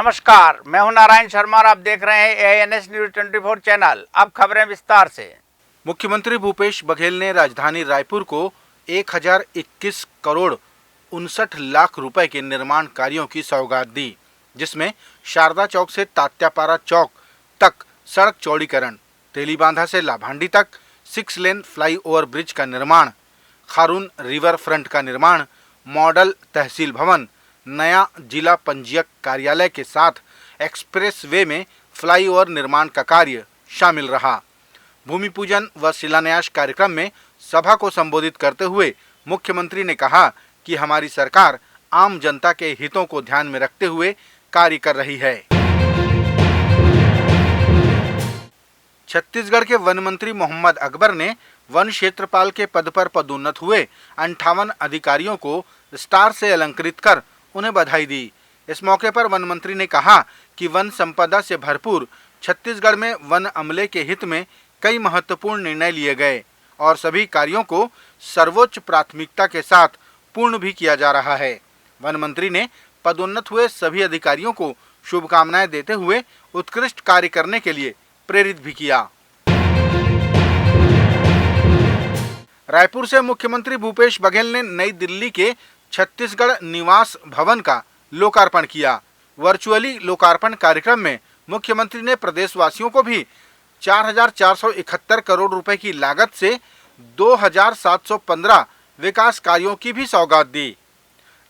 नमस्कार, मैं हूं नारायण शर्मा और आप देख रहे हैं ANS न्यूज 24 चैनल। अब खबरें विस्तार से। मुख्यमंत्री भूपेश बघेल ने राजधानी रायपुर को 1021 करोड़ 59 लाख रुपए के निर्माण कार्यों की सौगात दी, जिसमें शारदा चौक से तात्यापारा चौक तक सड़क चौड़ीकरण, तेलीबांधा से लाभांडी तक 6 लेन फ्लाईओवर ब्रिज का निर्माण, खारून रिवर फ्रंट का निर्माण, मॉडल तहसील भवन, नया जिला पंजीयक कार्यालय के साथ एक्सप्रेस वे में फ्लाईओवर निर्माण का कार्य शामिल रहा। भूमि पूजन व शिलान्यास कार्यक्रम में सभा को संबोधित करते हुए मुख्यमंत्री ने कहा कि हमारी सरकार आम जनता के हितों को ध्यान में रखते हुए कार्य कर रही है। छत्तीसगढ़ के वन मंत्री मोहम्मद अकबर ने वन क्षेत्रपाल के पद पर पदोन्नत हुए 58 अधिकारियों को स्टार से अलंकृत कर उन्हें बधाई दी। इस मौके पर वन मंत्री ने कहा कि वन संपदा से भरपूर छत्तीसगढ़ में वन अमले के हित में कई महत्वपूर्ण निर्णय लिए गए और सभी कार्यों को सर्वोच्च प्राथमिकता के साथ पूर्ण भी किया जा रहा है। वन मंत्री ने पदोन्नत हुए सभी अधिकारियों को शुभकामनाएं देते हुए उत्कृष्ट कार्य करने के लिए प्रेरित भी किया। रायपुर से मुख्यमंत्री भूपेश बघेल ने नई दिल्ली के छत्तीसगढ़ निवास भवन का लोकार्पण किया। वर्चुअली लोकार्पण कार्यक्रम में मुख्यमंत्री ने प्रदेशवासियों को भी 4,471 करोड़ रुपए की लागत से 2,715 विकास कार्यों की भी सौगात दी।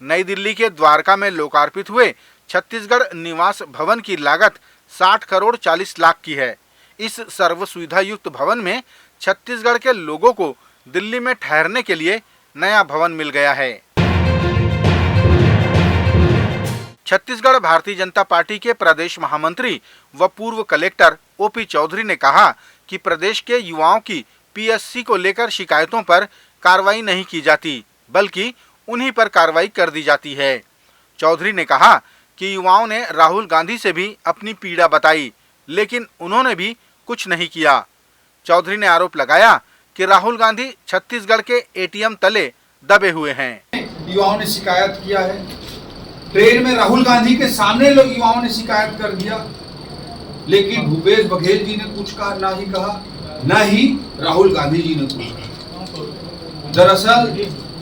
नई दिल्ली के द्वारका में लोकार्पित हुए छत्तीसगढ़ निवास भवन की लागत 60 करोड़ 40 लाख की है। इस सर्व सुविधा युक्त भवन में छत्तीसगढ़ के लोगों को दिल्ली में ठहरने के लिए नया भवन मिल गया है। छत्तीसगढ़ भारतीय जनता पार्टी के प्रदेश महामंत्री व पूर्व कलेक्टर OP चौधरी ने कहा कि प्रदेश के युवाओं की PSC को लेकर शिकायतों पर कार्रवाई नहीं की जाती, बल्कि उन्हीं पर कार्रवाई कर दी जाती है। चौधरी ने कहा कि युवाओं ने राहुल गांधी से भी अपनी पीड़ा बताई, लेकिन उन्होंने भी कुछ नहीं किया। चौधरी ने आरोप लगाया कि राहुल गांधी छत्तीसगढ़ के ATM तले दबे हुए हैं। युवाओं ने शिकायत किया है, ट्रेन में राहुल गांधी के सामने लोग युवाओं ने शिकायत कर दिया, लेकिन भूपेश बघेल जी ने कुछ कहा ना ही कहा, न ही राहुल गांधी जी ने कुछ कहा। दरअसल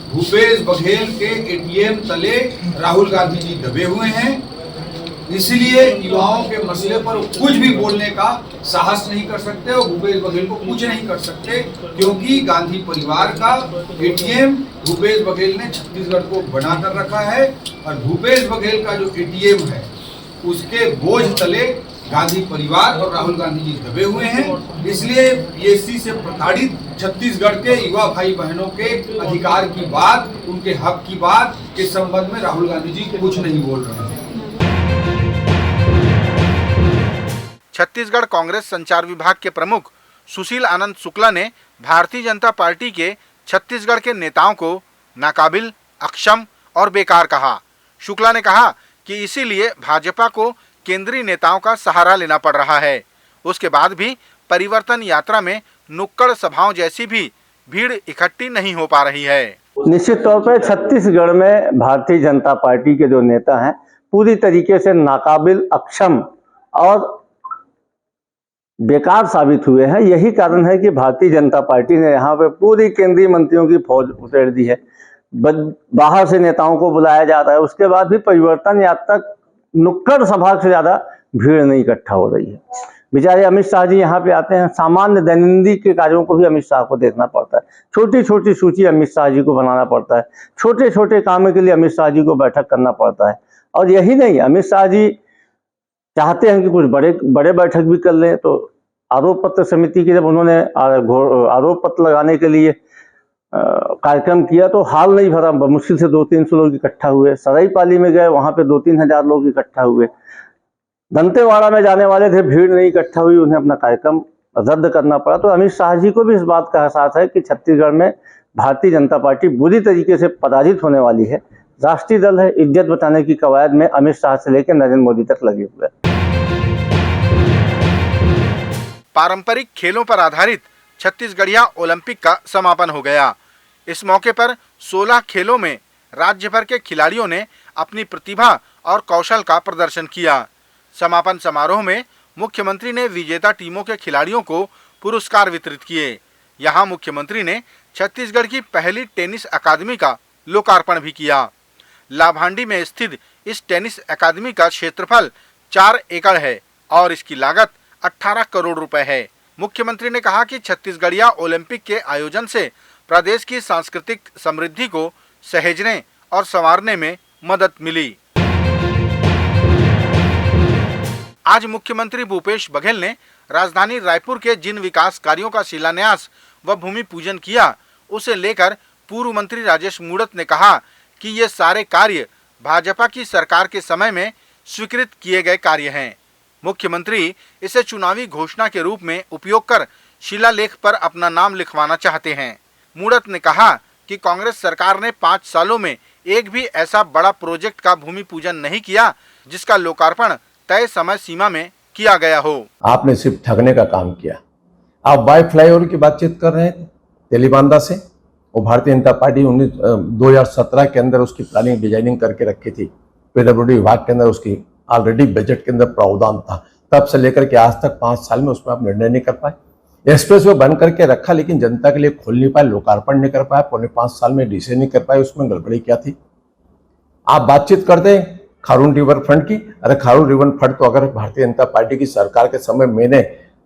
भूपेश बघेल के ATM तले राहुल गांधी जी दबे हुए हैं, इसलिए युवाओं के मसले पर कुछ भी बोलने का साहस नहीं कर सकते और भूपेश बघेल को कुछ नहीं कर सकते, क्योंकि गांधी परिवार का ATM भूपेश बघेल ने छत्तीसगढ़ को बनाकर रखा है और भूपेश बघेल का जो ATM है उसके बोझ तले गांधी परिवार और राहुल गांधी जी दबे हुए हैं। इसलिए PSC से प्रताड़ित छत्तीसगढ़ के युवा भाई बहनों के अधिकार की बात, उनके हक की बात के संबंध में राहुल गांधी जी कुछ नहीं बोल रहे हैं। छत्तीसगढ़ कांग्रेस संचार विभाग के प्रमुख सुशील आनंद शुक्ला ने भारतीय जनता पार्टी के छत्तीसगढ़ के नेताओं को नाकाबिल, अक्षम और बेकार कहा। शुक्ला ने कहा कि इसीलिए भाजपा को केंद्रीय नेताओं का सहारा लेना पड़ रहा है। उसके बाद भी परिवर्तन यात्रा में नुक्कड़ सभाओं जैसी भी भीड़ इकट्ठी नहीं हो पा रही है। निश्चित तौर पर छत्तीसगढ़ में भारतीय जनता पार्टी के जो नेता हैं पूरी तरीके से नाकाबिल, अक्षम और बेकार साबित हुए हैं। यही कारण है कि भारतीय जनता पार्टी ने यहाँ पे पूरी केंद्रीय मंत्रियों की फौज उतार दी है। बाहर से नेताओं को बुलाया जा रहा है, उसके बाद भी परिवर्तन यात्रा नुक्कड़ सभा से ज़्यादा भीड़ नहीं इकट्ठा हो रही है। बेचारे अमित शाह जी यहाँ पे आते हैं, सामान्य दैनंदिन के कार्यों को भी अमित शाह को देखना पड़ता है। छोटी छोटी सूची अमित शाह जी को बनाना पड़ता है, छोटे छोटे कामों के लिए अमित शाह जी को बैठक करना पड़ता है। और यही नहीं, अमित शाह जी चाहते हैं कि कुछ बड़े बैठक भी कर लें। तो आरोप पत्र समिति की जब उन्होंने आरोप पत्र लगाने के लिए कार्यक्रम किया तो हाल नहीं भरा, मुश्किल से 200-300 लोग इकट्ठा हुए। सराईपाली में गए, वहां पे 2-3 हजार लोग इकट्ठा हुए। दंतेवाड़ा में जाने वाले थे, भीड़ नहीं इकट्ठा हुई, उन्हें अपना कार्यक्रम रद्द करना पड़ा। तो अमित शाह जी को भी इस बात का एहसास है कि छत्तीसगढ़ में भारतीय जनता पार्टी बुरी तरीके से पराजित होने वाली है। राष्ट्रीय दल है, इज्जत बचाने की कवायद में अमित शाह से लेकर नरेंद्र मोदी तक लगे हुए। पारंपरिक खेलों पर आधारित छत्तीसगढ़िया ओलंपिक का समापन हो गया। इस मौके पर 16 खेलों में राज्य भर के खिलाड़ियों ने अपनी प्रतिभा और कौशल का प्रदर्शन किया। समापन समारोह में मुख्यमंत्री ने विजेता टीमों के खिलाड़ियों को पुरस्कार वितरित किए। यहां मुख्यमंत्री ने छत्तीसगढ़ की पहली टेनिस अकादमी का लोकार्पण भी किया। लाभांडी में स्थित इस टेनिस अकादमी का क्षेत्रफल 4 एकड़ है और इसकी लागत 18 करोड़ रुपए है। मुख्यमंत्री ने कहा कि छत्तीसगढ़िया ओलंपिक के आयोजन से प्रदेश की सांस्कृतिक समृद्धि को सहेजने और संवारने में मदद मिली। आज मुख्यमंत्री भूपेश बघेल ने राजधानी रायपुर के जिन विकास कार्यों का शिलान्यास व भूमि पूजन किया, उसे लेकर पूर्व मंत्री राजेश मूणत ने कहा कि ये सारे कार्य भाजपा की सरकार के समय में स्वीकृत किए गए कार्य हैं। मुख्यमंत्री इसे चुनावी घोषणा के रूप में उपयोग कर शिलालेख पर अपना नाम लिखवाना चाहते हैं। मूणत ने कहा कि कांग्रेस सरकार ने 5 सालों में एक भी ऐसा बड़ा प्रोजेक्ट का भूमि पूजन नहीं किया जिसका लोकार्पण तय समय सीमा में किया गया हो। आपने सिर्फ ठगने का काम किया। आप वाई फ्लाईओवर की बातचीत कर रहे थे तेलीबांदा से, वो भारतीय जनता पार्टी 2017 के अंदर उसकी प्लानिंग डिजाइनिंग करके रखी थी। पीडब्ल्यूडी विभाग के अंदर उसकी ऑलरेडी बजट के अंदर प्रावधान था। तब से लेकर के आज तक 5 साल में उसमें आप निर्णय नहीं कर पाए। एक्सप्रेस वे बंद करके रखा लेकिन जनता के लिए खोल नहीं पाए, लोकार्पण नहीं कर पाए, पौने 5 साल में डीसी नहीं कर पाए। उसमें गड़बड़ी क्या थी? आप बातचीत करते हैं खारून रिवर फ्रंट की। अरे खारून रिवर फ्रंट तो अगर भारतीय जनता पार्टी की सरकार के समय मैंने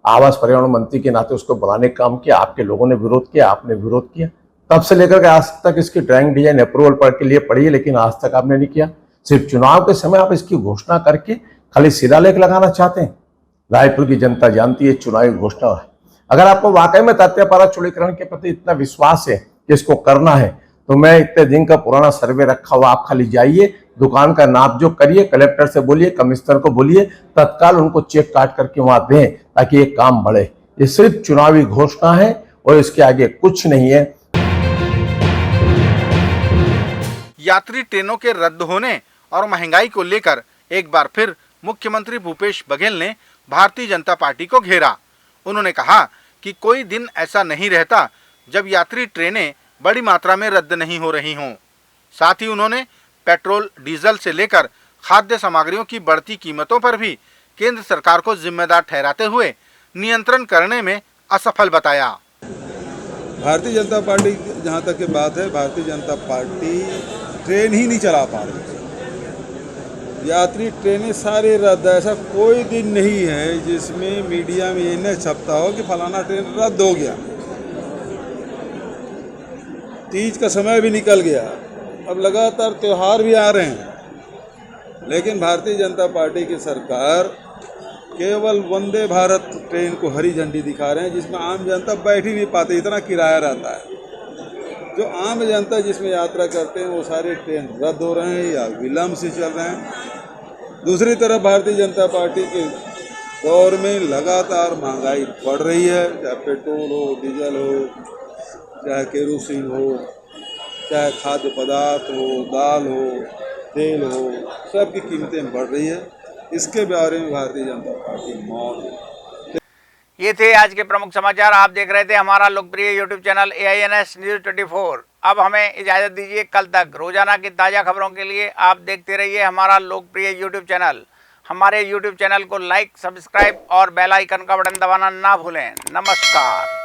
आवास पर्यावरण मंत्री के नाते उसको बनाने का काम किया, आपके लोगों ने विरोध किया, आपने विरोध किया। तब से लेकर के आज तक इसकी ड्राइंग डिजाइन अप्रूवल पर के लिए पड़ी है, लेकिन आज तक आपने नहीं किया। सिर्फ चुनाव के समय आप इसकी घोषणा करके खाली शिलालेख लगाना चाहते हैं। रायपुर की जनता जानती है चुनावी घोषणा है। अगर आपको वाकई में तात्यापारा चौड़ीकरण के प्रति इतना विश्वास है कि इसको करना है, तो मैं इतने दिन का पुराना सर्वे रखा हुआ, आप खाली जाइए, दुकान का नाप जो करिए, कलेक्टर से बोलिए, कमिश्नर को बोलिए, तत्काल उनको चेक काट करके वहां दें ताकि ये काम बढ़े। ये सिर्फ चुनावी घोषणा है और इसके आगे कुछ नहीं है। यात्री ट्रेनों के रद्द होने और महंगाई को लेकर एक बार फिर मुख्यमंत्री भूपेश बघेल ने भारतीय जनता पार्टी को घेरा। उन्होंने कहा कि कोई दिन ऐसा नहीं रहता जब यात्री ट्रेनें बड़ी मात्रा में रद्द नहीं हो रही हों। साथ ही उन्होंने पेट्रोल, डीजल से लेकर खाद्य सामग्रियों की बढ़ती कीमतों पर भी केंद्र सरकार को जिम्मेदार ठहराते हुए नियंत्रण करने में असफल बताया। भारतीय जनता पार्टी जहाँ तक की बात है, भारतीय जनता पार्टी ट्रेन ही नहीं चला पा रही। यात्री ट्रेनें सारे रद्द। ऐसा कोई दिन नहीं है जिसमें मीडिया में ये न छपता हो कि फलाना ट्रेन रद्द हो गया। तीज का समय भी निकल गया, अब लगातार त्यौहार भी आ रहे हैं, लेकिन भारतीय जनता पार्टी की सरकार केवल वंदे भारत ट्रेन को हरी झंडी दिखा रहे हैं, जिसमें आम जनता बैठ ही नहीं पाते, इतना किराया रहता है। जो आम जनता जिसमें यात्रा करते हैं वो सारे ट्रेन रद्द हो रहे हैं या विलम्ब से चल रहे हैं। दूसरी तरफ भारतीय जनता पार्टी के दौर में लगातार महंगाई बढ़ रही है, चाहे पेट्रोल हो, डीजल हो, चाहे केरोसिन हो, चाहे खाद्य पदार्थ हो, दाल हो, तेल हो, सब की कीमतें बढ़ रही है। इसके बारे में भारतीय जनता पार्टी मौन है। ये थे आज के प्रमुख समाचार। आप देख रहे थे हमारा लोकप्रिय यूट्यूब चैनल AINS News 24। अब हमें इजाज़त दीजिए, कल तक रोजाना की ताज़ा खबरों के लिए आप देखते रहिए हमारा लोकप्रिय यूट्यूब चैनल। हमारे यूट्यूब चैनल को लाइक, सब्सक्राइब और बेल आइकन का बटन दबाना ना भूलें। नमस्कार।